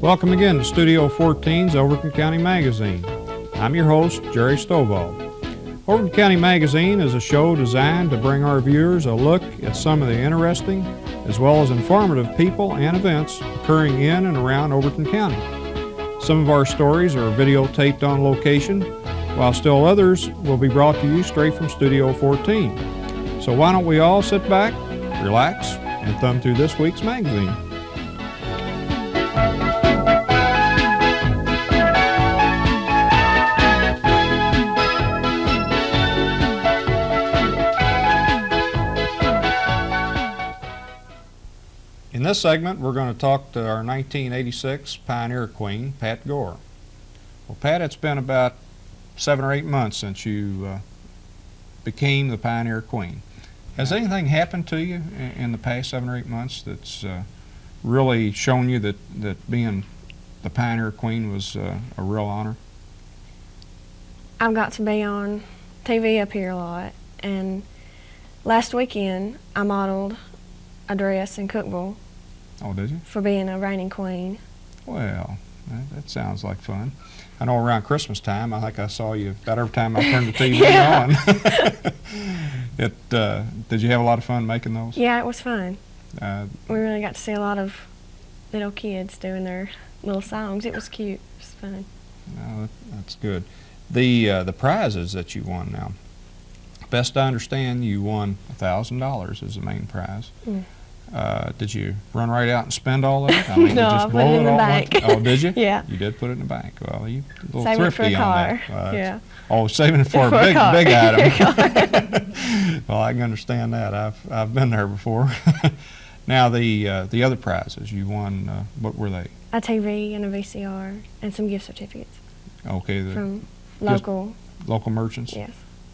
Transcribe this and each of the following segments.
Welcome again to Studio 14's Overton County Magazine. I'm your host, Jerry Stovall. Overton County Magazine is a show designed to bring our viewers a look at some of the interesting as well as informative people and events occurring in and around Overton County. Some of our stories are videotaped on location, while still others will be brought to you straight from Studio 14. So why don't we all sit back, relax, and thumb through this week's magazine. In this segment, we're going to talk to our 1986 Pioneer Queen, Pat Gore. Well, Pat, it's been about 7 or 8 months since you became the Pioneer Queen. Has anything happened to you in the past 7 or 8 months that's really shown you that being the Pioneer Queen was a real honor? I've got to be on TV up here a lot, and last weekend I modeled a dress in Cookville. Oh, did you? For being a reigning queen. Well, that sounds like fun. I know around Christmas time, I think I saw you about every time I turned the TV on. Did you have a lot of fun making those? Yeah, it was fun. We really got to see a lot of little kids doing their little songs. It was cute. It was fun. No, that's good. The prizes that you won now, best I understand, you won $1,000 as the main prize. Mm. Did you run right out and spend all of it? I mean, no, just I blow put it in it the all bank. Oh, did you? Yeah. You did put it in the bank. Well, you a little Save thrifty it for a car. on that. Yeah. Oh, saving it for a big item. Well, I can understand that. I've been there before. Now the other prizes you won, what were they? A TV and a VCR and some gift certificates. Okay. From local merchants. Yes.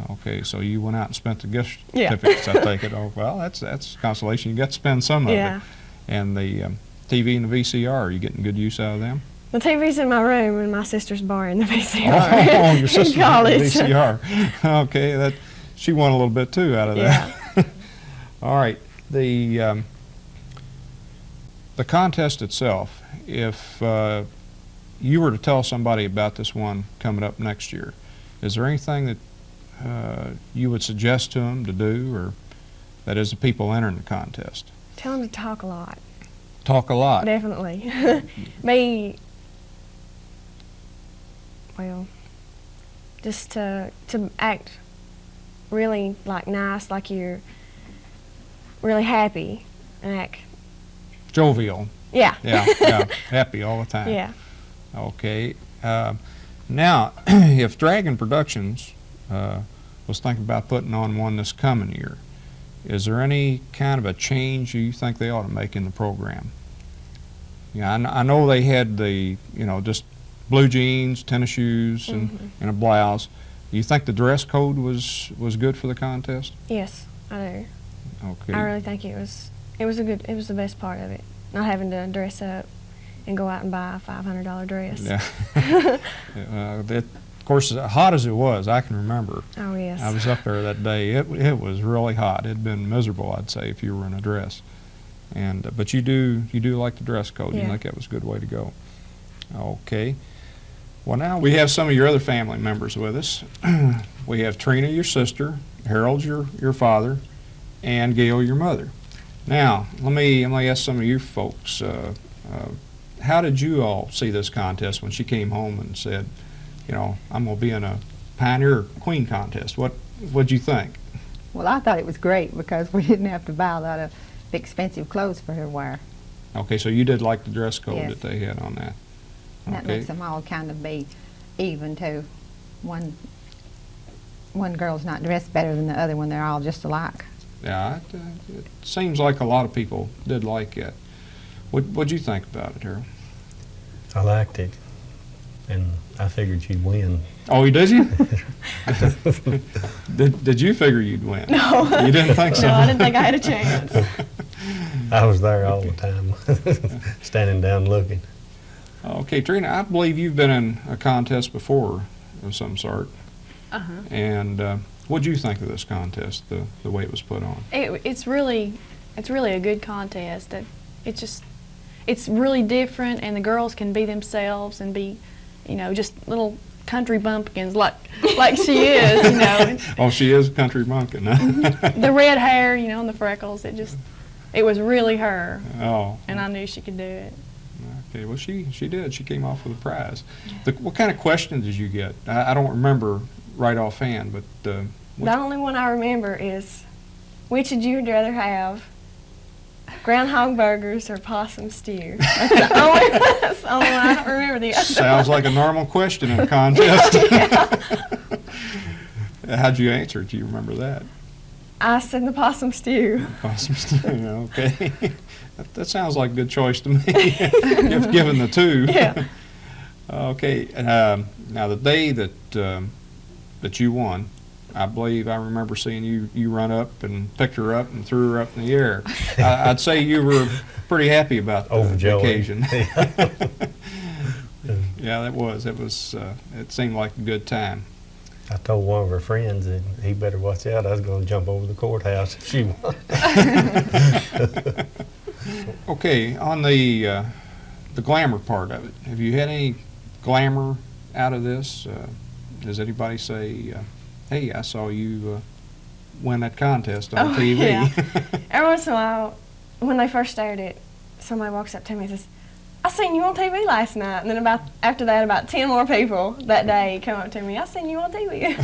Okay, so you went out and spent the gift certificates, I take it. Oh, well, that's consolation. You got to spend some of it. And the TV and the VCR, are you getting good use out of them? The TV's in my room and my sister's borrowing the VCR. Oh, your sister's college. The VCR. Okay, she won a little bit too out of that. Yeah. All right, the contest itself, if you were to tell somebody about this one coming up next year, is there anything that you would suggest to them to do, or that is the people entering the contest? Tell them to talk a lot. Talk a lot? Definitely. Just to act really nice, like you're really happy, and act jovial. Yeah. Yeah, happy all the time. Yeah. Okay. Now, if Dragon Productions was thinking about putting on one this coming year, is there any kind of a change you think they ought to make in the program? Yeah, I know they had the, just blue jeans, tennis shoes, and a blouse. Do you think the dress code was good for the contest? Yes, I do. Okay. I really think it was the best part of it, not having to dress up and go out and buy a $500 dress. Yeah. Of course, as hot as it was, I can remember. Oh, yes. I was up there that day. It was really hot. It had been miserable, I'd say, if you were in a dress. But you do like the dress code. Yeah. You think that was a good way to go. Okay. Well, now we have some of your other family members with us. We have Trina, your sister, Harold, your father, and Gail, your mother. Now, let me ask some of you folks. How did you all see this contest when she came home and said, I'm going to be in a Pioneer Queen contest? What'd you think? Well, I thought it was great because we didn't have to buy a lot of expensive clothes for her to wear. Okay, so you did like the dress code Yes. that they had on that. And that makes them all kind of be even too. One girl's not dressed better than the other one. They're all just alike. Yeah, it seems like a lot of people did like it. What'd you think about it, Harold? I liked it, and I figured you'd win. Oh, did you? did you figure you'd win? No. You didn't think so? No, I didn't think I had a chance. I was there all the time, standing down looking. Okay, Trina, I believe you've been in a contest before of some sort. Uh-huh. And what'd you think of this contest, the way it was put on? It's really a good contest. It's just it's really different, and the girls can be themselves and be, you know, just little country bumpkins like she is, you know. Oh, she is a country bumpkin. The red hair, you know, and the freckles, it was really her. Oh. And I knew she could do it. Okay, well, she did. She came off with a prize. What kind of questions did you get? I don't remember right offhand, but the only one I remember is, which would you rather have, groundhog burgers or possum stew? That's the only one. I don't remember the other. Sounds like a normal question in a contest. How'd you answer it? Do you remember that? I said the possum stew. Possum stew, okay. That sounds like a good choice to me, if given the two. Yeah. Okay, now the day that you won, I believe I remember seeing you run up and picked her up and threw her up in the air. I'd say you were pretty happy about the occasion. Yeah, it was. It seemed like a good time. I told one of her friends that he better watch out. I was going to jump over the courthouse if she won. Okay, on the glamour part of it, have you had any glamour out of this? Does anybody say, hey, I saw you win that contest on TV? Yeah. Every once in a while, when they first started it, somebody walks up to me and says, I seen you on TV last night. And then after that, about 10 more people that day come up to me, I seen you on TV.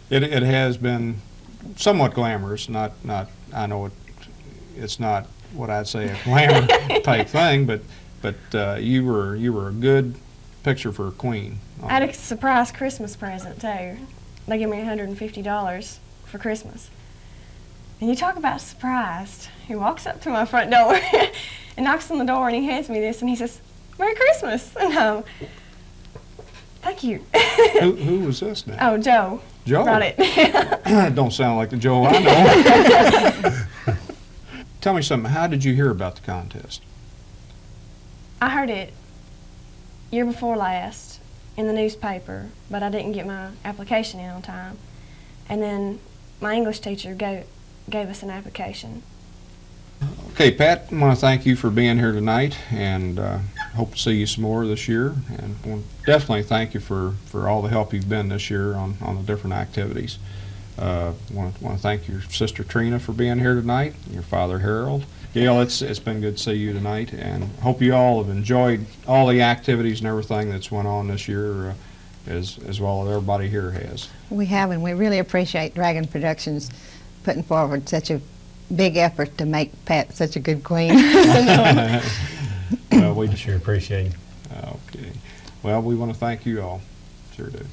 It has been somewhat glamorous. Not I know it's not what I'd say a glamour type thing, but you were a good picture for a queen. I had a surprise Christmas present too. They gave me $150 for Christmas. And you talk about surprised. He walks up to my front door and knocks on the door, and he hands me this, and he says, Merry Christmas. And thank you. Who was this now? Oh, Joe. Joe? Brought it. Don't sound like the Joe I know. Tell me something. How did you hear about the contest? I heard it year before last in the newspaper, but I didn't get my application in on time. And then my English teacher gave us an application. Okay, Pat, I want to thank you for being here tonight, and hope to see you some more this year. And we'll definitely thank you for all the help you've been this year on the different activities. Want to thank your sister Trina for being here tonight, and your father Harold. Gail, it's been good to see you tonight, and hope you all have enjoyed all the activities and everything that's went on this year, as well as everybody here has. We have, and we really appreciate Dragon Productions putting forward such a big effort to make Pat such a good queen. Well, we sure appreciate it. Okay. Well, we want to thank you all. Sure do.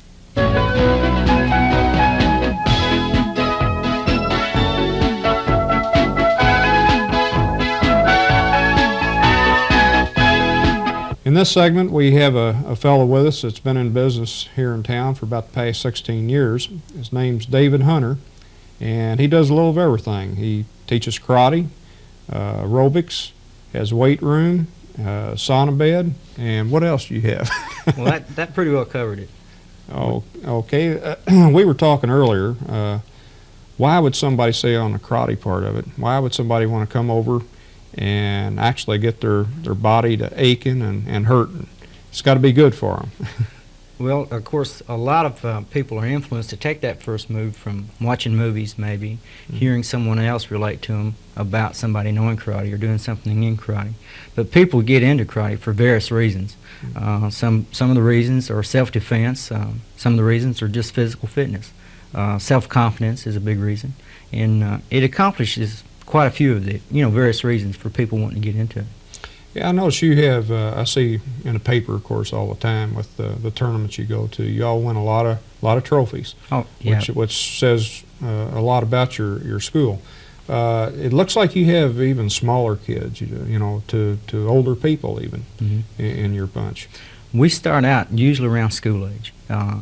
In this segment, we have a fellow with us that's been in business here in town for about the past 16 years. His name's David Hunter, and he does a little of everything. He teaches karate, aerobics, has a weight room, sauna bed, and what else do you have? Well, that pretty well covered it. Oh, okay. We were talking earlier. Why would somebody say on the karate part of it? Why would somebody want to come over and actually get their body to aching and hurting? It's got to be good for them. Well, of course, a lot of people are influenced to take that first move from watching movies, maybe, hearing someone else relate to them about somebody knowing karate or doing something in karate. But people get into karate for various reasons. Some of the reasons are self-defense. Some of the reasons are just physical fitness. Self-confidence is a big reason, and it accomplishes quite a few of the various reasons for people wanting to get into it. Yeah, I notice you have, I see in the paper, of course, all the time with the tournaments you go to. You all win a lot of trophies, oh, yeah. which says a lot about your school. It looks like you have even smaller kids, to older people even in your bunch. We start out usually around school age.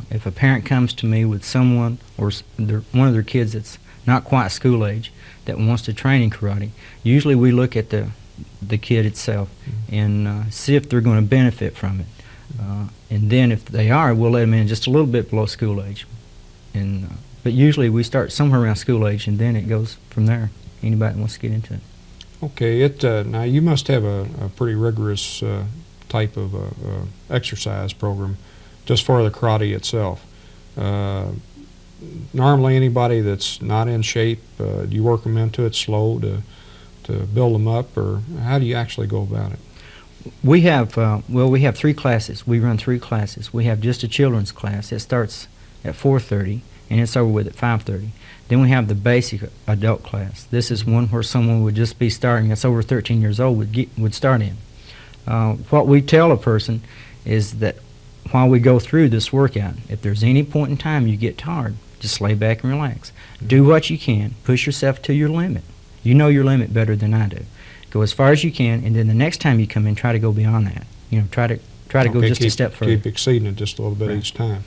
If a parent comes to me with someone or one of their kids that's not quite school age that wants to train in karate, usually we look at the kid itself and see if they're going to benefit from it. And then if they are, we'll let them in just a little bit below school age. But usually we start somewhere around school age, and then it goes from there. Anybody that wants to get into it. Okay, now you must have a pretty rigorous type of exercise program just for the karate itself. Normally anybody that's not in shape, do you work them into it slow to build them up, or how do you actually go about it? We have, we have 3 classes. We run 3 classes. We have just a children's class. It starts at 4:30 and it's over with at 5:30. Then we have the basic adult class. This is one where someone would just be starting, that's over 13 years old, would start in. What we tell a person is that while we go through this workout, if there's any point in time you get tired, just lay back and relax. Do what you can. Push yourself to your limit. You know your limit better than I do. Go as far as you can, and then the next time you come in, try to go beyond that. You know, try to go just a step further. Keep exceeding it just a little bit Right. each time.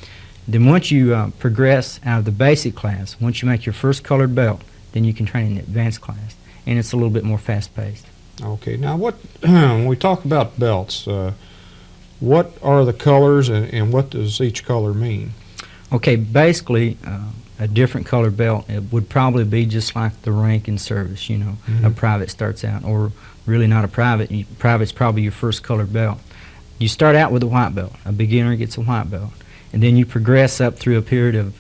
Then once you progress out of the basic class, once you make your first colored belt, then you can train in the advanced class, and it's a little bit more fast-paced. Okay, now when we talk about belts, what are the colors and what does each color mean? Okay, basically, a different colored belt, it would probably be just like the rank in service, you know. A private starts out, or really not a private. Private's probably your first colored belt. You start out with a white belt. A beginner gets a white belt. And then you progress up through a period of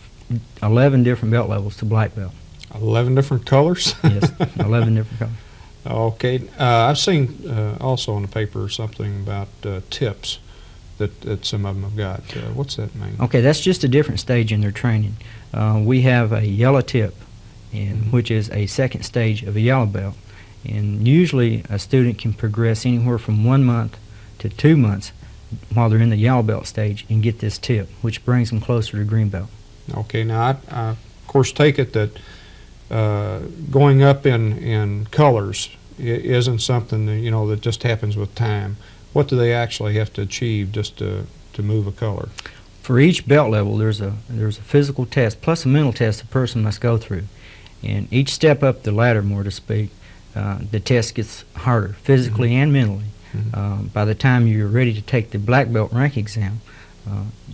11 different belt levels to black belt. 11 different colors? Yes, 11 different colors. Okay, I've seen also in the paper something about tips that some of them have got. What's that mean? Okay, that's just a different stage in their training. We have a yellow tip, which is a second stage of a yellow belt. And usually a student can progress anywhere from 1 month to 2 months while they're in the yellow belt stage and get this tip, which brings them closer to green belt. Okay, now I of course take it that going up in colors isn't something that, you know, that just happens with time. What do they actually have to achieve just to move a color? For each belt level, there's a physical test plus a mental test a person must go through. And each step up the ladder, more to speak, the test gets harder, physically and mentally. By the time you're ready to take the black belt rank exam,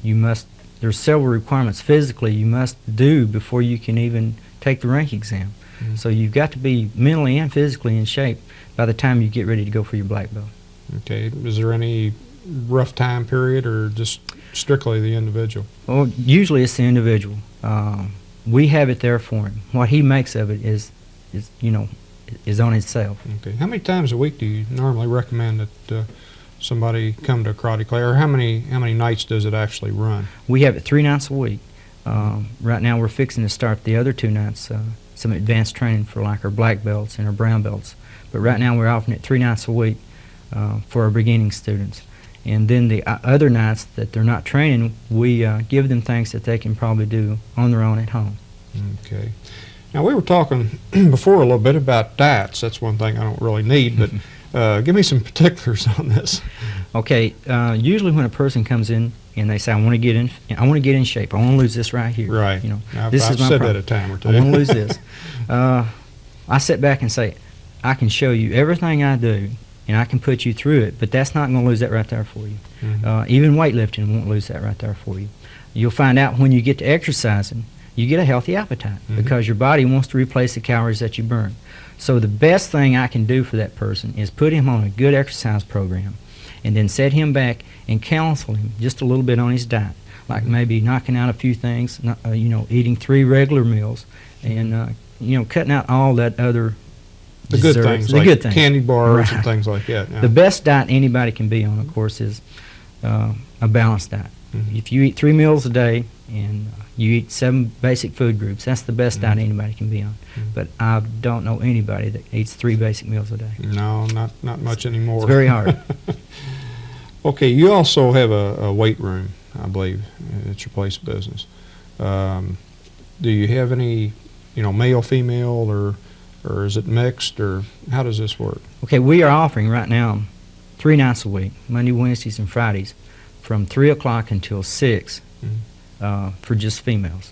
there's several requirements physically you must do before you can even take the rank exam. So you've got to be mentally and physically in shape by the time you get ready to go for your black belt. Okay, is there any rough time period or just strictly the individual? Well, usually it's the individual. We have it there for him. What he makes of it is on himself. Okay, how many times a week do you normally recommend that somebody come to a karate class, or how many nights does it actually run? We have it 3 nights a week. Right now we're fixing to start the other 2 nights, some advanced training for like our black belts and our brown belts. But right now we're offering it 3 nights a week for our beginning students. And then the other nights that they're not training, we give them things that they can probably do on their own at home. Okay. Now, we were talking before a little bit about diets. That's one thing I don't really need, but give me some particulars on this. Okay. Usually when a person comes in and they say, I want to get in shape. I want to lose this right here. Right. You know, I've this is my said problem. that a time or two. I want to lose this. I sit back and say, I can show you everything I do, and I can put you through it, but that's not going to lose that right there for you. Even weightlifting won't lose that right there for you. You'll find out when you get to exercising, you get a healthy appetite because your body wants to replace the calories that you burn. So the best thing I can do for that person is put him on a good exercise program and then set him back and counsel him just a little bit on his diet, like maybe knocking out a few things, eating 3 regular meals and, cutting out all that other the good desserts, things, the like good things. candy bars Right. and things like that. Now. The best diet anybody can be on, of course, is a balanced diet. If you eat 3 meals a day and you eat 7 basic food groups, that's the best diet anybody can be on. But I don't know anybody that eats 3 basic meals a day. No, not much anymore. It's very hard. Okay, you also have a weight room, I believe, at your place of business. Do you have any, male, female, or is it mixed, or how does this work? Okay, we are offering right now 3 nights a week, Monday, Wednesdays, and Fridays, from 3 o'clock until 6 for just females.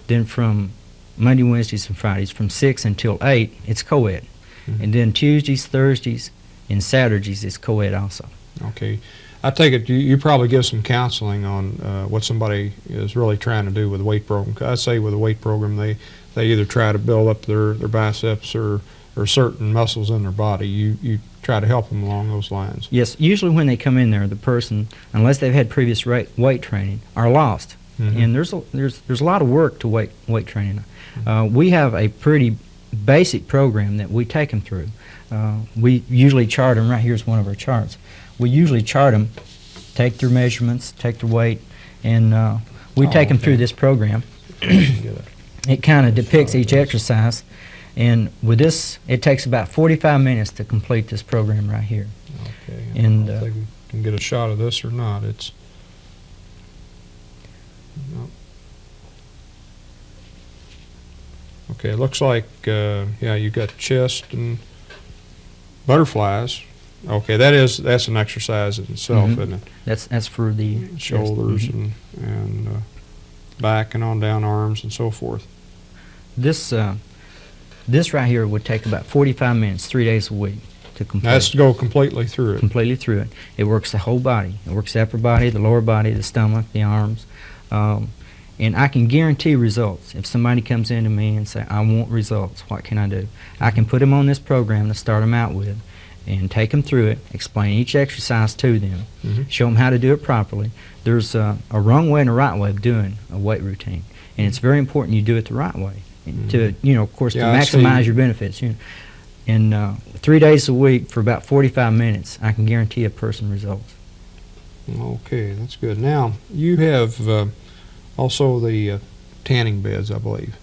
Then from Monday, Wednesdays, and Fridays, from 6 until 8, it's co-ed. And then Tuesdays, Thursdays, and Saturdays, it's co-ed also. Okay. I take it you probably give some counseling on what somebody is really trying to do with the weight program. 'Cause I say with the weight program, they either try to build up their biceps or or certain muscles in their body. You try to help them along those lines. Yes, usually when they come in there, the person, unless they've had previous weight training, are lost. And there's a lot of work to weight training. We have a pretty basic program that we take them through. We usually chart them. Right here's one of our charts. We usually chart them, take their measurements, take their weight, and we take them through this program. It kind of depicts each exercise, and with this, it takes about 45 minutes to complete this program right here. Okay. And I don't think we can get a shot of this or not. It's no. Okay. It looks like yeah, you got chest and butterflies. Okay, that's an exercise in itself, isn't it? That's for the Shoulders and back and on down, arms and so forth. This right here would take about 45 minutes, 3 days a week to complete. That's to go completely through it. Completely through it. It works the whole body. It works the upper body, the lower body, the stomach, the arms. And I can guarantee results. If somebody comes in to me and say, I want results, what can I do? I can put them on this program to start them out with and take them through it, explain each exercise to them, show them how to do it properly. There's a wrong way and a right way of doing a weight routine. And it's very important you do it the right way to, of course, to maximize your benefits. In 3 days a week for about 45 minutes, I can guarantee a person results. Okay, that's good. Now, you have also the tanning beds, I believe.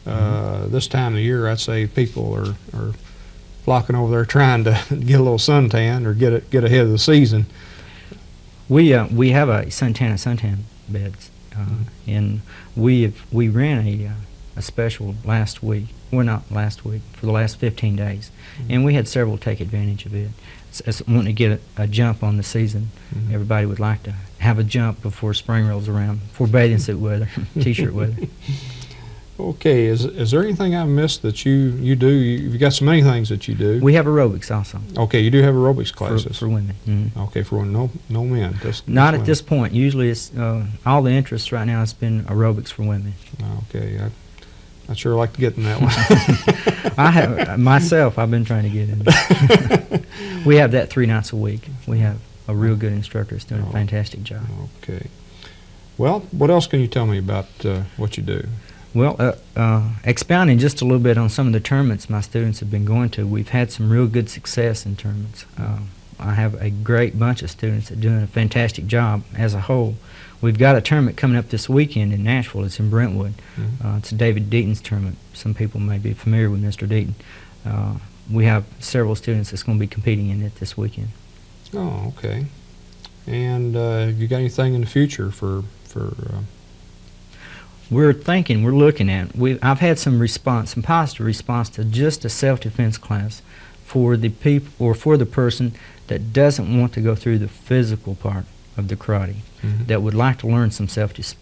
This time of year, I'd say people are flocking over there trying to get a little suntan or get ahead of the season. We have a suntan beds, and we ran a special last week. Well, not last week, for the last 15 days, and we had several take advantage of it. As wanting to get a jump on the season, everybody would like to have a jump before spring rolls around, before bathing suit weather, t-shirt weather. Okay, is there anything I missed that you do? You've got so many things that you do. We have aerobics also. Okay, you do have aerobics classes for women. Okay, for women, no men. Just not women. At this point. Usually, it's all the interest right now has been aerobics for women. Okay, I'd sure like to get in that one. I have myself. I've been trying to get in it. We have that 3 nights a week. We have a real good instructor that's doing a fantastic job. Okay. Well, what else can you tell me about what you do? Well, expounding just a little bit on some of the tournaments my students have been going to, we've had some real good success in tournaments. I have a great bunch of students that are doing a fantastic job as a whole. We've got a tournament coming up this weekend in Nashville. It's in Brentwood. It's David Deaton's tournament. Some people may be familiar with Mr. Deaton. We have several students that's going to be competing in it this weekend. Oh, okay. And you got anything in the future for We're looking at. I've had some positive response to just a self-defense class for the people or for the person that doesn't want to go through the physical part of the karate, that would like to learn some just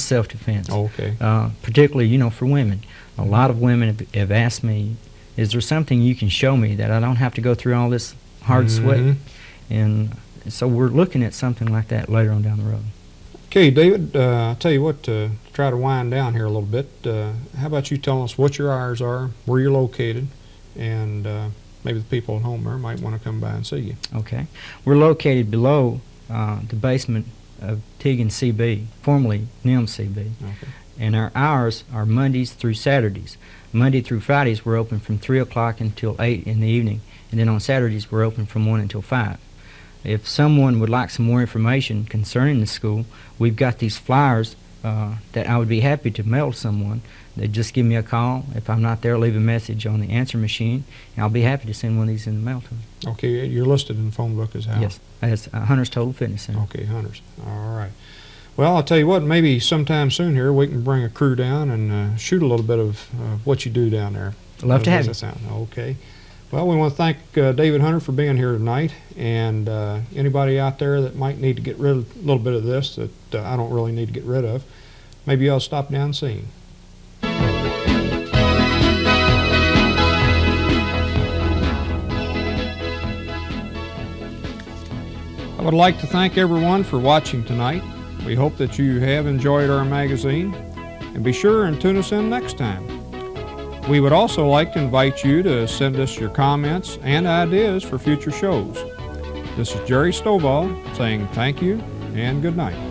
self-defense. Oh, okay. Particularly, for women. A lot of women have asked me, is there something you can show me that I don't have to go through all this hard sweat? And so we're looking at something like that later on down the road. Okay, David, I'll tell you what, to try to wind down here a little bit, how about you tell us what your hours are, where you're located, and maybe the people at home there might want to come by and see you. Okay. We're located below the basement of Teagan CB, formerly NIMS CB. Okay. And our hours are Mondays through Saturdays. Monday through Fridays we're open from 3 o'clock until 8 in the evening, and then on Saturdays we're open from 1 until 5. If someone would like some more information concerning the school, we've got these flyers that I would be happy to mail to someone. They just give me a call. If I'm not there, leave a message on the answer machine, and I'll be happy to send one of these in the mail to them. Okay, you're listed in the phone book as how? Yes, as Hunter's Total Fitness Center. Okay, Hunter's. All right. Well, I'll tell you what, maybe sometime soon here we can bring a crew down and shoot a little bit of what you do down there. Love to have you. Okay. Well, we want to thank David Hunter for being here tonight, and anybody out there that might need to get rid of a little bit of this that I don't really need to get rid of, maybe I'll stop down and see him. I would like to thank everyone for watching tonight. We hope that you have enjoyed our magazine, and be sure and tune us in next time. We would also like to invite you to send us your comments and ideas for future shows. This is Jerry Stovall saying thank you and good night.